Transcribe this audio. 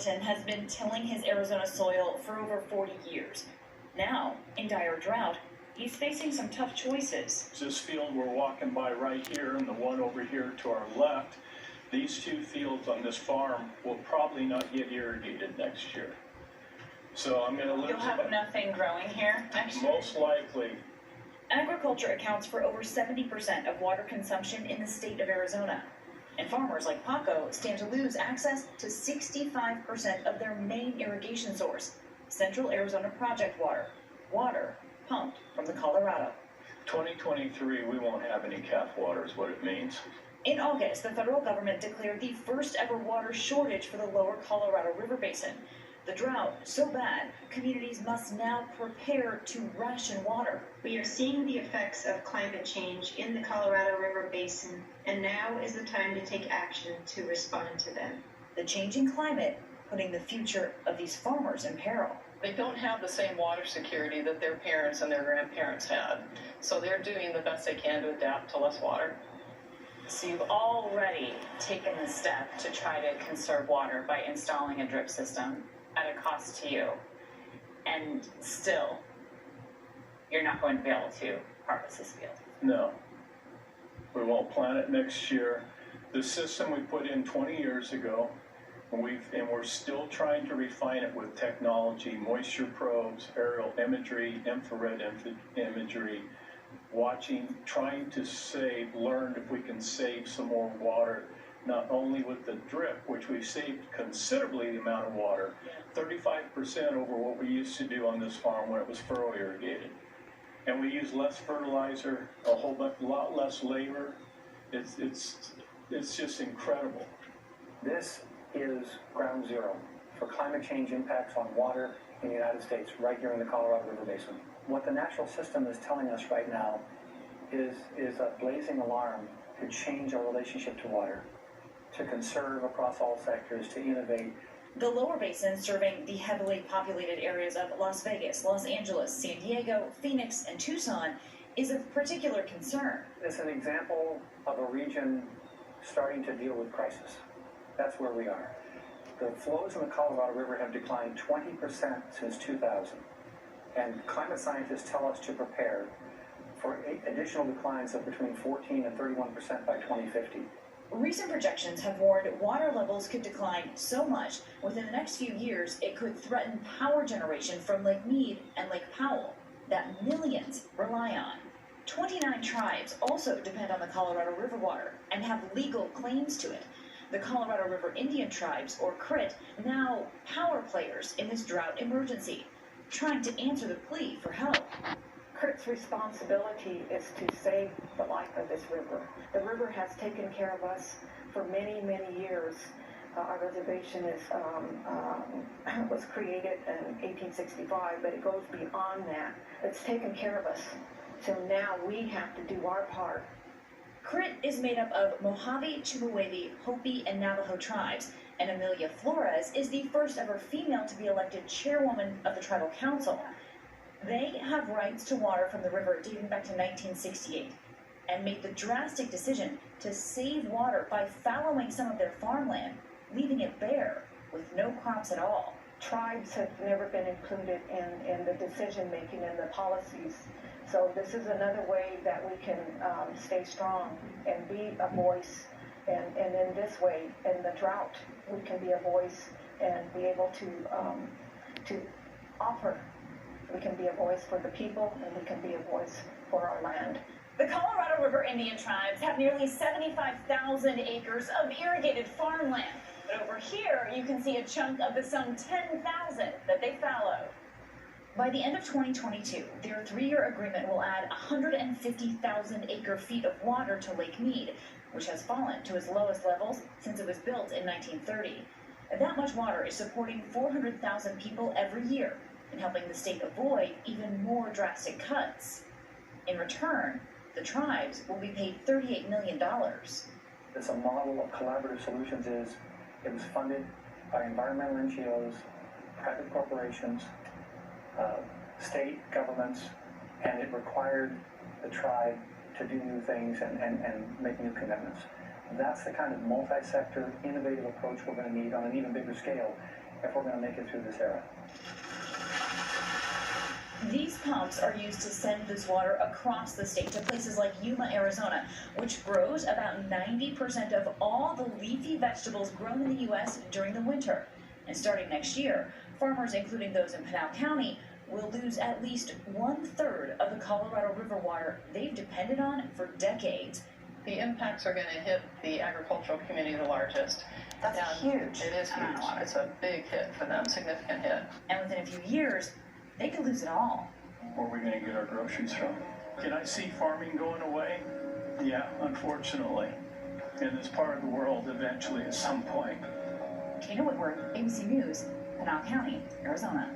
Thornton has been tilling his Arizona soil for over 40 years. Now, in dire drought, he's facing some tough choices. This field we're walking by right here and the one over here to our left, these two fields on this farm will probably not get irrigated next year. So I'm going to lose. You'll have nothing growing here next year? Most likely. Agriculture accounts for over 70% of water consumption in the state of Arizona. And farmers like Paco stand to lose access to 65% of their main irrigation source, Central Arizona Project water. Water pumped from the Colorado. 2023, we won't have any calf water is what it means. In August, the federal government declared the first ever water shortage for the lower Colorado River Basin. The drought so bad, communities must now prepare to ration water. We are seeing the effects of climate change in the Colorado River Basin, and now is the time to take action to respond to them. The changing climate putting the future of these farmers in peril. They don't have the same water security that their parents and their grandparents had, so they're doing the best they can to adapt to less water. So you've already taken the step to try to conserve water by installing a drip system at a cost to you, and still, you're not going to be able to harvest this field. No. We won't plant it next year. The system we put in 20 years ago, and we're still trying to refine it with technology, moisture probes, aerial imagery, infrared imagery, watching, trying to learn if we can save some more water, not only with the drip, which we've saved considerably the amount of water, 35% over what we used to do on this farm when it was furrow irrigated. And we use less fertilizer, a lot less labor. It's just incredible. This is ground zero for climate change impacts on water in the United States, right here in the Colorado River Basin. What the natural system is telling us right now is a blazing alarm to change our relationship to water, to conserve across all sectors, to innovate. The lower basin, serving the heavily populated areas of Las Vegas, Los Angeles, San Diego, Phoenix, and Tucson, is of particular concern. It's an example of a region starting to deal with crisis. That's where we are. The flows in the Colorado River have declined 20% since 2000. And climate scientists tell us to prepare for additional declines of between 14 and 31% by 2050. Recent projections have warned water levels could decline so much within the next few years it could threaten power generation from Lake Mead and Lake Powell that millions rely on. 29 tribes also depend on the Colorado River water and have legal claims to it. The Colorado River Indian tribes, or CRIT, now power players in this drought emergency, trying to answer the plea for help. CRIT's responsibility is to save the life of this river. The river has taken care of us for many, many years. Our reservation was created in 1865, but it goes beyond that. It's taken care of us. So now we have to do our part. CRIT is made up of Mojave, Chemehuevi, Hopi, and Navajo tribes, and Amelia Flores is the first ever female to be elected chairwoman of the tribal council. They have rights to water from the river dating back to 1968 and made the drastic decision to save water by fallowing some of their farmland, leaving it bare with no crops at all. Tribes have never been included in the decision making and the policies. So this is another way that we can stay strong and be a voice. And in this way, in the drought, we can be a voice and be able to offer. We can be a voice for the people, and we can be a voice for our land. The Colorado River Indian tribes have nearly 75,000 acres of irrigated farmland. But over here, you can see a chunk of the some 10,000 that they fallow. By the end of 2022, their 3-year agreement will add 150,000 acre-feet of water to Lake Mead, which has fallen to its lowest levels since it was built in 1930. That much water is supporting 400,000 people every year and helping the state avoid even more drastic cuts. In return, the tribes will be paid $38 million. It's a model of collaborative solutions. It was funded by environmental NGOs, private corporations, state governments, and it required the tribe to do new things and make new commitments. That's the kind of multi-sector, innovative approach we're going to need on an even bigger scale. if we're going to make it through this era. These pumps are used to send this water across the state to places like Yuma, Arizona, which grows about 90% of all the leafy vegetables grown in the U.S. during the winter. And starting next year, farmers, including those in Pinal County, will lose at least 1/3 of the Colorado River water they've depended on for decades. The impacts are going to hit the agricultural community the largest. That's huge. It is huge. It's a big hit for them, significant hit. And within a few years, they could lose it all. Where are we going to get our groceries from? Can I see farming going away? Yeah, unfortunately. In this part of the world, eventually, at some point. Kate Whitworth, ABC News, Pinal County, Arizona.